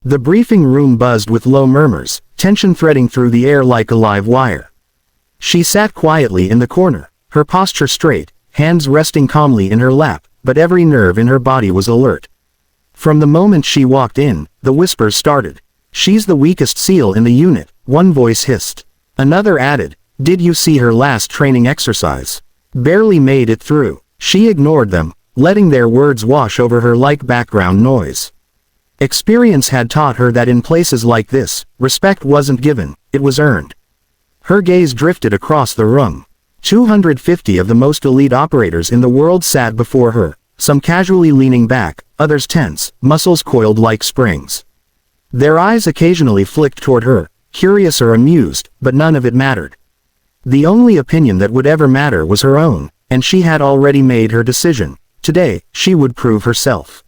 The briefing room buzzed with low murmurs, tension threading through the air like a live wire. She sat quietly in the corner, her posture straight, hands resting calmly in her lap, but every nerve in her body was alert. From the moment she walked in, the whispers started. "She's the weakest SEAL in the unit," one voice hissed. Another added, "Did you see her last training exercise? Barely made it through." She ignored them, letting their words wash over her like background noise. Experience had taught her that in places like this, respect wasn't given, it was earned. Her gaze drifted across the room. 250 of the most elite operators in the world sat before her, some casually leaning back, others tense, muscles coiled like springs. Their eyes occasionally flicked toward her, curious or amused, but none of it mattered. The only opinion that would ever matter was her own, and she had already made her decision. Today, she would prove herself.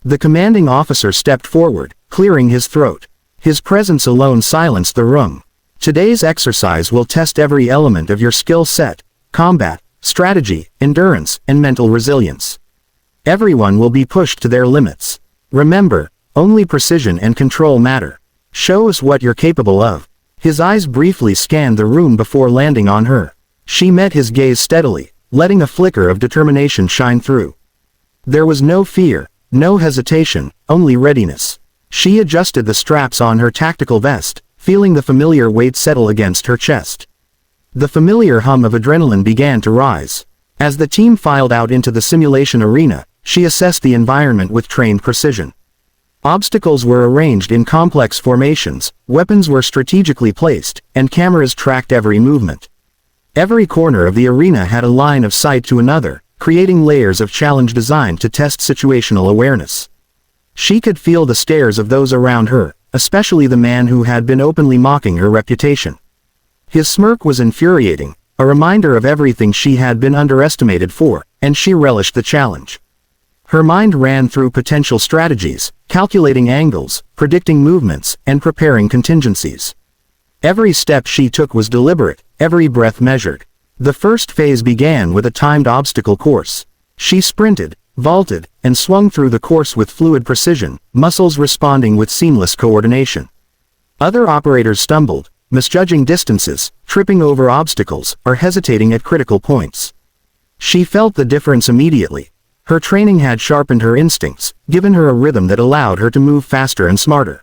The commanding officer stepped forward, clearing his throat. His presence alone silenced the room. "Today's exercise will test every element of your skill set: combat, strategy, endurance, and mental resilience. Everyone will be pushed to their limits. Remember, only precision and control matter. Show us what you're capable of." His eyes briefly scanned the room before landing on her. She met his gaze steadily, letting a flicker of determination shine through. There was no fear, no hesitation, only readiness. She adjusted the straps on her tactical vest, feeling the familiar weight settle against her chest. The familiar hum of adrenaline began to rise. As the team filed out into the simulation arena, she assessed the environment with trained precision. Obstacles were arranged in complex formations, weapons were strategically placed, and cameras tracked every movement. Every corner of the arena had a line of sight to another, creating layers of challenge designed to test situational awareness. She could feel the stares of those around her, especially the man who had been openly mocking her reputation. His smirk was infuriating, a reminder of everything she had been underestimated for, and she relished the challenge. Her mind ran through potential strategies, calculating angles, predicting movements, and preparing contingencies. Every step she took was deliberate, every breath measured. The first phase began with a timed obstacle course. She sprinted, vaulted, and swung through the course with fluid precision, muscles responding with seamless coordination. Other operators stumbled, misjudging distances, tripping over obstacles, or hesitating at critical points. She felt the difference immediately. Her training had sharpened her instincts, given her a rhythm that allowed her to move faster and smarter.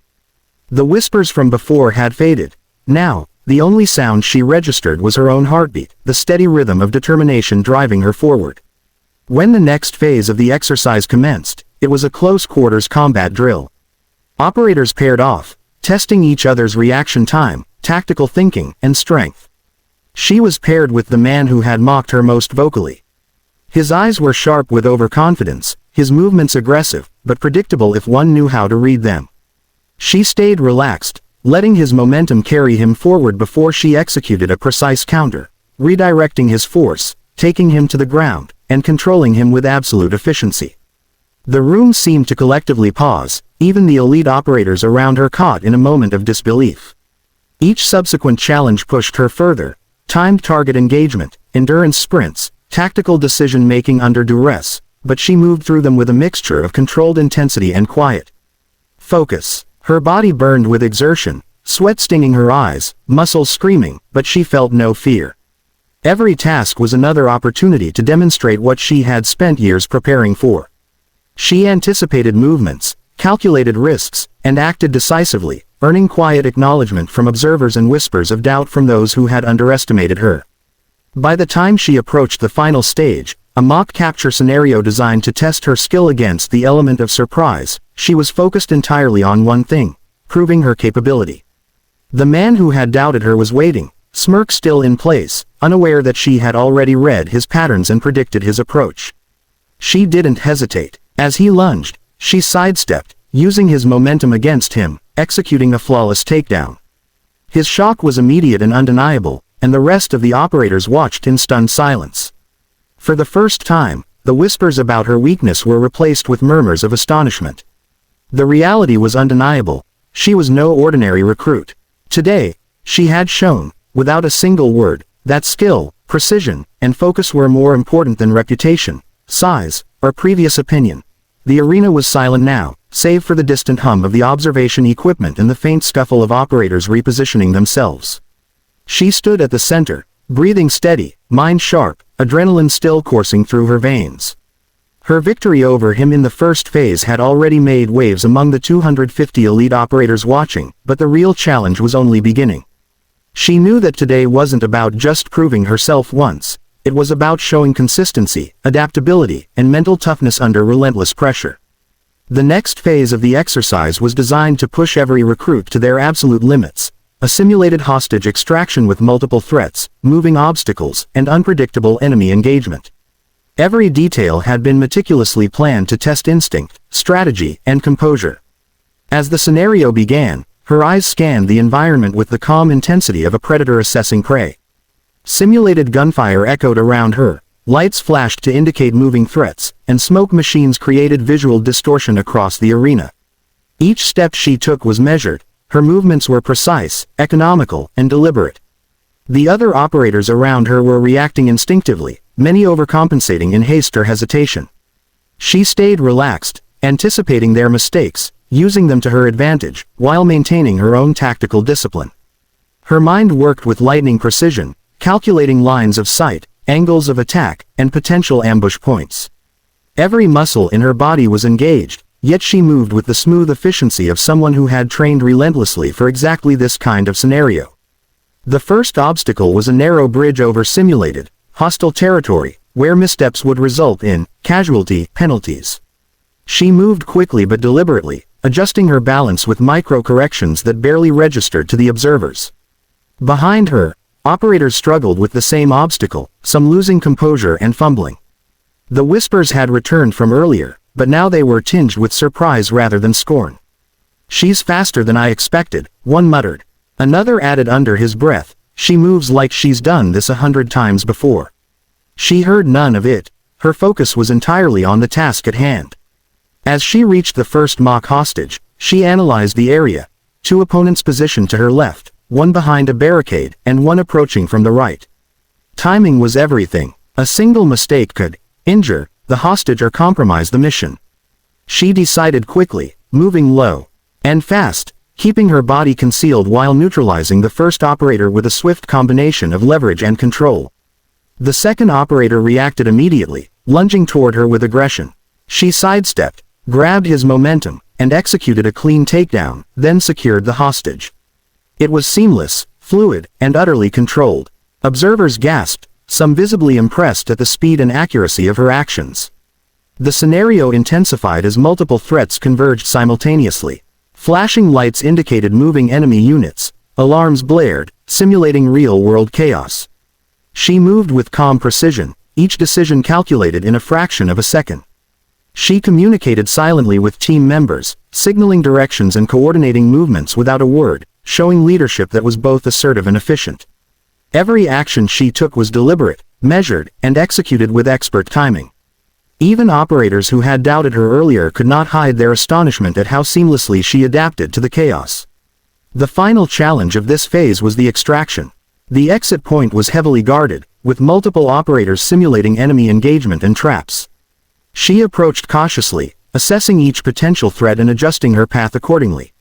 The whispers from before had faded. Now, the only sound she registered was her own heartbeat, the steady rhythm of determination driving her forward. When the next phase of the exercise commenced, it was a close-quarters combat drill. Operators paired off, testing each other's reaction time, tactical thinking, and strength. She was paired with the man who had mocked her most vocally. His eyes were sharp with overconfidence, his movements aggressive, but predictable if one knew how to read them. She stayed relaxed, letting his momentum carry him forward before she executed a precise counter, redirecting his force, taking him to the ground, and controlling him with absolute efficiency. The room seemed to collectively pause, even the elite operators around her caught in a moment of disbelief. Each subsequent challenge pushed her further: timed target engagement, endurance sprints, tactical decision-making under duress, but she moved through them with a mixture of controlled intensity and quiet focus. Her body burned with exertion, sweat stinging her eyes, muscles screaming, but she felt no fear. Every task was another opportunity to demonstrate what she had spent years preparing for. She anticipated movements, calculated risks, and acted decisively, earning quiet acknowledgement from observers and whispers of doubt from those who had underestimated her. By the time she approached the final stage, a mock capture scenario designed to test her skill against the element of surprise, she was focused entirely on one thing: proving her capability. The man who had doubted her was waiting, smirk still in place, unaware that she had already read his patterns and predicted his approach. She didn't hesitate. As he lunged, she sidestepped, using his momentum against him, executing a flawless takedown. His shock was immediate and undeniable, and the rest of the operators watched in stunned silence. For the first time, the whispers about her weakness were replaced with murmurs of astonishment. The reality was undeniable: she was no ordinary recruit. Today, she had shown, without a single word, that skill, precision, and focus were more important than reputation, size, or previous opinion. The arena was silent now, save for the distant hum of the observation equipment and the faint scuffle of operators repositioning themselves. She stood at the center, breathing steady, mind sharp, adrenaline still coursing through her veins. Her victory over him in the first phase had already made waves among the 250 elite operators watching, but the real challenge was only beginning. She knew that today wasn't about just proving herself once, it was about showing consistency, adaptability, and mental toughness under relentless pressure. The next phase of the exercise was designed to push every recruit to their absolute limits, a simulated hostage extraction with multiple threats, moving obstacles, and unpredictable enemy engagement. Every detail had been meticulously planned to test instinct, strategy, and composure. As the scenario began, her eyes scanned the environment with the calm intensity of a predator assessing prey. Simulated gunfire echoed around her, lights flashed to indicate moving threats, and smoke machines created visual distortion across the arena. Each step she took was measured, her movements were precise, economical, and deliberate. The other operators around her were reacting instinctively, many overcompensating in haste or hesitation. She stayed relaxed, anticipating their mistakes, using them to her advantage, while maintaining her own tactical discipline. Her mind worked with lightning precision, calculating lines of sight, angles of attack, and potential ambush points. Every muscle in her body was engaged, yet she moved with the smooth efficiency of someone who had trained relentlessly for exactly this kind of scenario. The first obstacle was a narrow bridge over simulated, hostile territory, where missteps would result in casualty penalties. She moved quickly but deliberately, adjusting her balance with micro-corrections that barely registered to the observers. Behind her, operators struggled with the same obstacle, some losing composure and fumbling. The whispers had returned from earlier, but now they were tinged with surprise rather than scorn. "She's faster than I expected," one muttered. Another added under his breath, "She moves like she's done this 100 times before." She heard none of it, her focus was entirely on the task at hand. As she reached the first mock hostage, she analyzed the area, 2 opponents positioned to her left, one behind a barricade, and one approaching from the right. Timing was everything, a single mistake could injure the hostage or compromise the mission. She decided quickly, moving low and fast, keeping her body concealed while neutralizing the first operator with a swift combination of leverage and control. The second operator reacted immediately, lunging toward her with aggression. She sidestepped, grabbed his momentum, and executed a clean takedown, then secured the hostage. It was seamless, fluid, and utterly controlled. Observers gasped, some visibly impressed at the speed and accuracy of her actions. The scenario intensified as multiple threats converged simultaneously. Flashing lights indicated moving enemy units, alarms blared, simulating real-world chaos. She moved with calm precision, each decision calculated in a fraction of a second. She communicated silently with team members, signaling directions and coordinating movements without a word, showing leadership that was both assertive and efficient. Every action she took was deliberate, measured, and executed with expert timing. Even operators who had doubted her earlier could not hide their astonishment at how seamlessly she adapted to the chaos. The final challenge of this phase was the extraction. The exit point was heavily guarded, with multiple operators simulating enemy engagement and traps. She approached cautiously, assessing each potential threat and adjusting her path accordingly.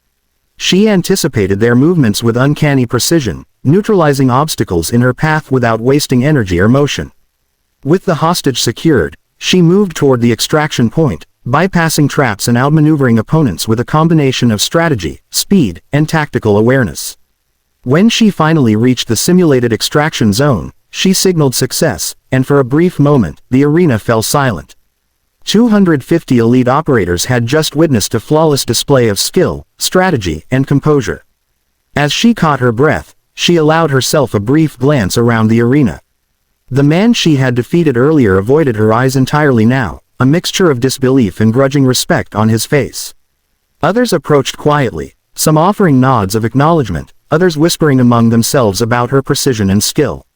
She anticipated their movements with uncanny precision, neutralizing obstacles in her path without wasting energy or motion. With the hostage secured, she moved toward the extraction point, bypassing traps and outmaneuvering opponents with a combination of strategy, speed, and tactical awareness. When she finally reached the simulated extraction zone, she signaled success, and for a brief moment, the arena fell silent. 250 elite operators had just witnessed a flawless display of skill, strategy, and composure. As she caught her breath, she allowed herself a brief glance around the arena. The man she had defeated earlier avoided her eyes entirely now, a mixture of disbelief and grudging respect on his face. Others approached quietly, some offering nods of acknowledgement, others whispering among themselves about her precision and skill.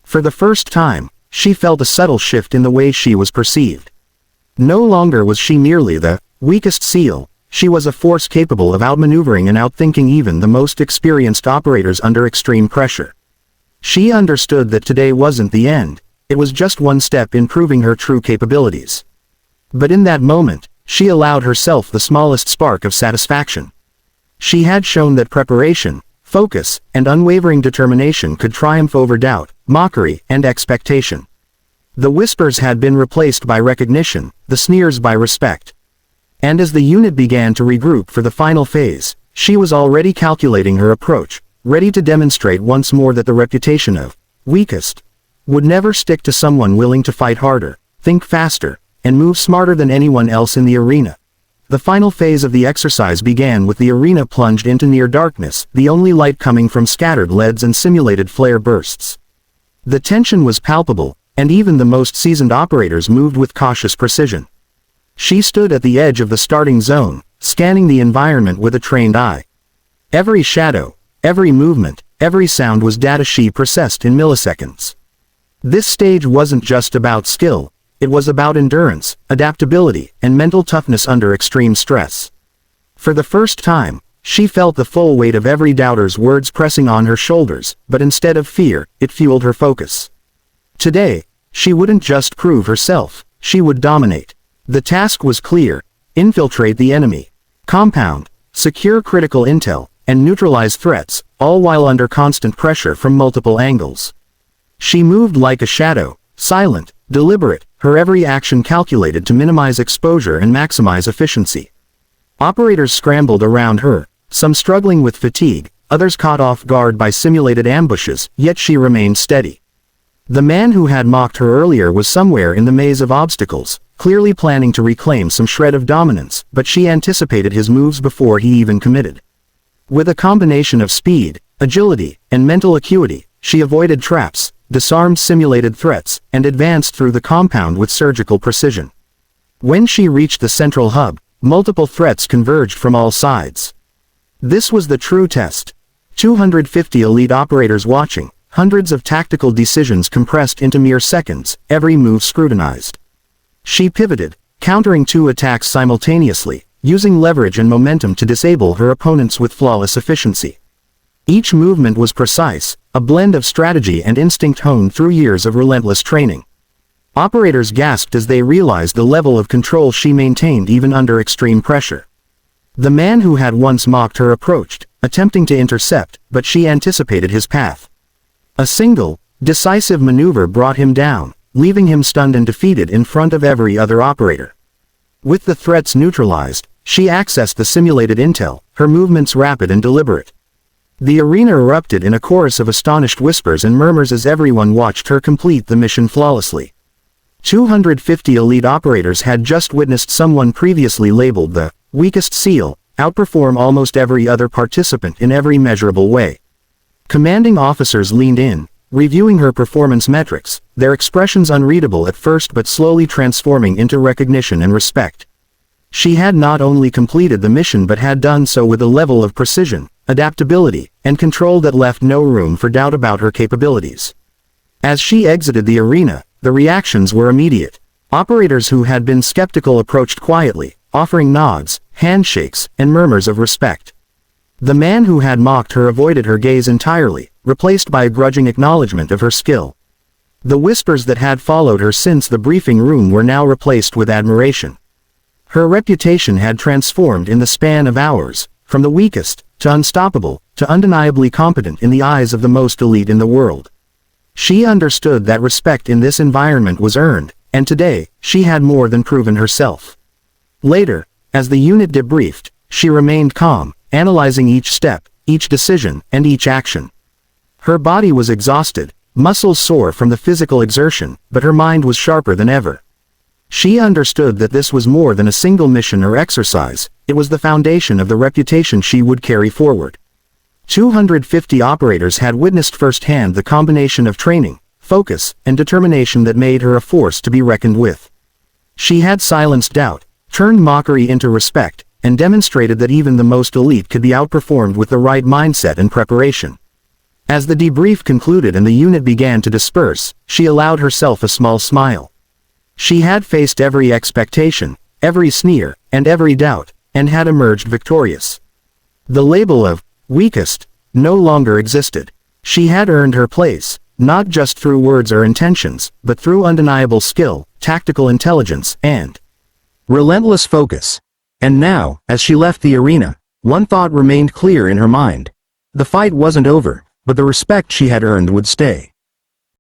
For the first time, she felt a subtle shift in the way she was perceived. No longer was she merely the weakest seal, she was a force capable of outmaneuvering and outthinking even the most experienced operators under extreme pressure. She understood that today wasn't the end, it was just one step in proving her true capabilities. But in that moment, she allowed herself the smallest spark of satisfaction. She had shown that preparation, focus, and unwavering determination could triumph over doubt, mockery, and expectation. The whispers had been replaced by recognition, the sneers by respect. And as the unit began to regroup for the final phase, she was already calculating her approach, ready to demonstrate once more that the reputation of weakest would never stick to someone willing to fight harder, think faster, and move smarter than anyone else in the arena. The final phase of the exercise began with the arena plunged into near darkness, the only light coming from scattered LEDs and simulated flare bursts. The tension was palpable, and even the most seasoned operators moved with cautious precision. She stood at the edge of the starting zone, scanning the environment with a trained eye. Every shadow, every movement, every sound was data she processed in milliseconds. This stage wasn't just about skill, it was about endurance, adaptability, and mental toughness under extreme stress. For the first time, she felt the full weight of every doubter's words pressing on her shoulders, but instead of fear, it fueled her focus. Today, she wouldn't just prove herself, she would dominate. The task was clear: infiltrate the enemy, compound, secure critical intel, and neutralize threats, all while under constant pressure from multiple angles. She moved like a shadow, silent, deliberate, her every action calculated to minimize exposure and maximize efficiency. Operators scrambled around her, some struggling with fatigue, others caught off guard by simulated ambushes, yet she remained steady. The man who had mocked her earlier was somewhere in the maze of obstacles, clearly planning to reclaim some shred of dominance, but she anticipated his moves before he even committed. With a combination of speed, agility, and mental acuity, she avoided traps, disarmed simulated threats, and advanced through the compound with surgical precision. When she reached the central hub, multiple threats converged from all sides. This was the true test. 250 elite operators watching, hundreds of tactical decisions compressed into mere seconds, every move scrutinized. She pivoted, countering 2 attacks simultaneously, using leverage and momentum to disable her opponents with flawless efficiency. Each movement was precise, a blend of strategy and instinct honed through years of relentless training. Operators gasped as they realized the level of control she maintained even under extreme pressure. The man who had once mocked her approached, attempting to intercept, but she anticipated his path. A single, decisive maneuver brought him down, leaving him stunned and defeated in front of every other operator. With the threats neutralized, she accessed the simulated intel, her movements rapid and deliberate. The arena erupted in a chorus of astonished whispers and murmurs as everyone watched her complete the mission flawlessly. 250 elite operators had just witnessed someone previously labeled the weakest SEAL outperform almost every other participant in every measurable way. Commanding officers leaned in, reviewing her performance metrics, their expressions unreadable at first but slowly transforming into recognition and respect. She had not only completed the mission but had done so with a level of precision, adaptability, and control that left no room for doubt about her capabilities. As she exited the arena, the reactions were immediate. Operators who had been skeptical approached quietly, offering nods, handshakes, and murmurs of respect. The man who had mocked her avoided her gaze entirely, replaced by a grudging acknowledgement of her skill. The whispers that had followed her since the briefing room were now replaced with admiration. Her reputation had transformed in the span of hours, from the weakest, to unstoppable, to undeniably competent in the eyes of the most elite in the world. She understood that respect in this environment was earned, and today, she had more than proven herself. Later, as the unit debriefed, she remained calm, analyzing each step, each decision, and each action. Her body was exhausted, muscles sore from the physical exertion, but her mind was sharper than ever. She understood that this was more than a single mission or exercise, it was the foundation of the reputation she would carry forward. 250 operators had witnessed firsthand the combination of training, focus, and determination that made her a force to be reckoned with. She had silenced doubt, turned mockery into respect, and demonstrated that even the most elite could be outperformed with the right mindset and preparation. As the debrief concluded and the unit began to disperse, she allowed herself a small smile. She had faced every expectation, every sneer, and every doubt, and had emerged victorious. The label of weakest no longer existed. She had earned her place, not just through words or intentions, but through undeniable skill, tactical intelligence, and Relentless focus. And now, as she left the arena, one thought remained clear in her mind. The fight wasn't over, but the respect she had earned would stay.